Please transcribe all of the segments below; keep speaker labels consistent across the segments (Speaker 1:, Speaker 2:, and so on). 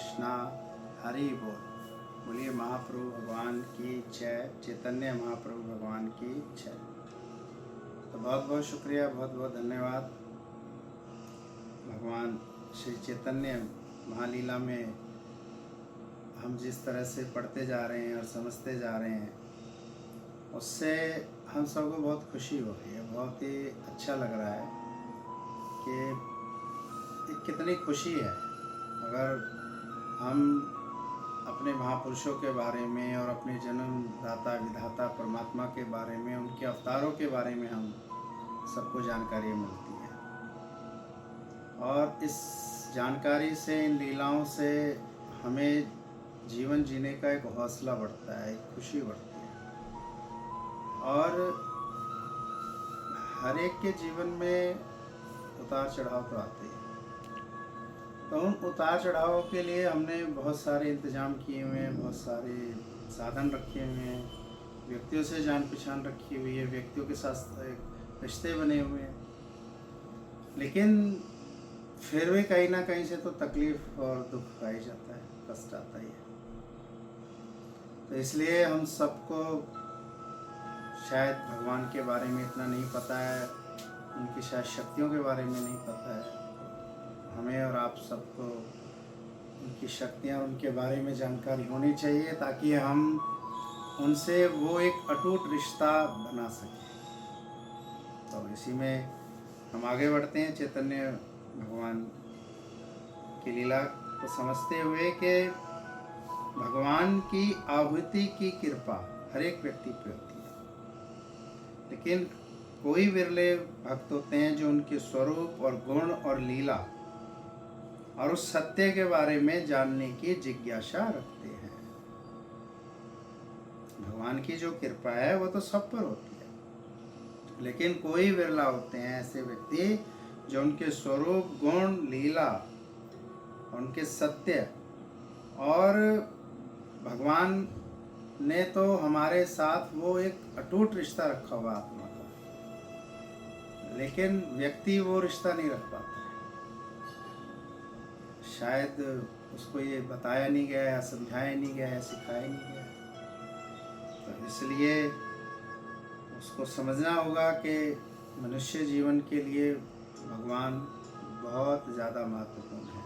Speaker 1: कृष्णा, हरि बोल। बोलिए महाप्रभु भगवान की जय, चैतन्य महाप्रभु भगवान की जय। तो बहुत बहुत शुक्रिया, बहुत बहुत धन्यवाद। भगवान श्री चैतन्य महालीला में हम जिस तरह से पढ़ते जा रहे हैं और समझते जा रहे हैं, उससे हम सबको बहुत खुशी हो रही है। बहुत ही अच्छा लग रहा है कि ये कितनी खुशी है अगर हम अपने महापुरुषों के बारे में और अपने जन्मदाता विधाता परमात्मा के बारे में, उनके अवतारों के बारे में हम सबको जानकारी मिलती है। और इस जानकारी से, इन लीलाओं से हमें जीवन जीने का एक हौसला बढ़ता है, एक खुशी बढ़ती है। और हर एक के जीवन में उतार चढ़ाव तो आते हैं, तो उन उतार चढ़ावों के लिए हमने बहुत सारे इंतजाम किए हुए हैं, बहुत सारे साधन रखे हुए हैं, व्यक्तियों से जान पहचान रखी हुई है, व्यक्तियों के साथ रिश्ते बने हुए हैं। लेकिन फिर भी कहीं ना कहीं से तो तकलीफ और दुख आ ही जाता है, कष्ट आता ही है। तो इसलिए हम सबको शायद भगवान के बारे में इतना नहीं पता है, उनकी शायद शक्तियों के बारे में नहीं पता है। हमें और आप सबको उनकी शक्तियाँ, उनके बारे में जानकारी होनी चाहिए, ताकि हम उनसे वो एक अटूट रिश्ता बना सकें। तो इसी में हम आगे बढ़ते हैं, चैतन्य भगवान की लीला को समझते हुए कि भगवान की आहुति की कृपा हर एक व्यक्ति पे होती है, लेकिन कोई विरले भक्त होते हैं जो उनके स्वरूप और गुण और लीला और उस सत्य के बारे में जानने की जिज्ञासा रखते हैं। भगवान की जो कृपा है वो तो सब पर होती है, लेकिन कोई विरला होते हैं ऐसे व्यक्ति जो उनके स्वरूप, गुण, लीला, उनके सत्य और भगवान ने तो हमारे साथ वो एक अटूट रिश्ता रखा हुआ आत्मा का, लेकिन व्यक्ति वो रिश्ता नहीं रख पाता है। शायद उसको ये बताया नहीं गया या समझाया नहीं गया या सिखाया नहीं गया। तो इसलिए उसको समझना होगा कि मनुष्य जीवन के लिए भगवान बहुत ज़्यादा महत्वपूर्ण है।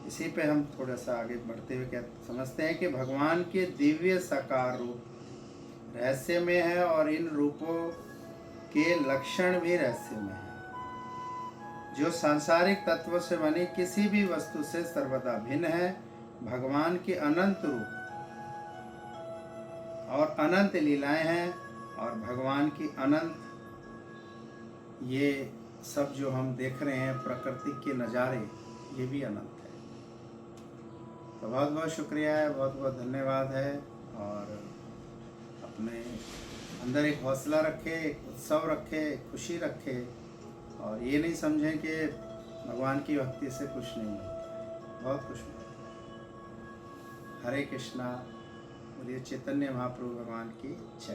Speaker 1: इसी पे हम थोड़ा सा आगे बढ़ते हुए क्या समझते हैं कि भगवान के दिव्य साकार रूप रहस्य में है और इन रूपों के लक्षण भी रहस्य में है, जो सांसारिक तत्वों से बनी किसी भी वस्तु से सर्वदा भिन्न है। भगवान के अनंत रूप और अनंत लीलाएं हैं, और भगवान की अनंत ये सब जो हम देख रहे हैं प्रकृति के नज़ारे, ये भी अनंत है। तो बहुत बहुत शुक्रिया है, बहुत बहुत धन्यवाद है। और अपने अंदर एक हौसला रखें, एक उत्सव रखें, एक खुशी रखें, और ये नहीं समझें कि भगवान की भक्ति से कुछ नहीं मिलता, बहुत कुछ मिलता है। हरे कृष्णा। बोलिए चैतन्य महाप्रभु भगवान की जय।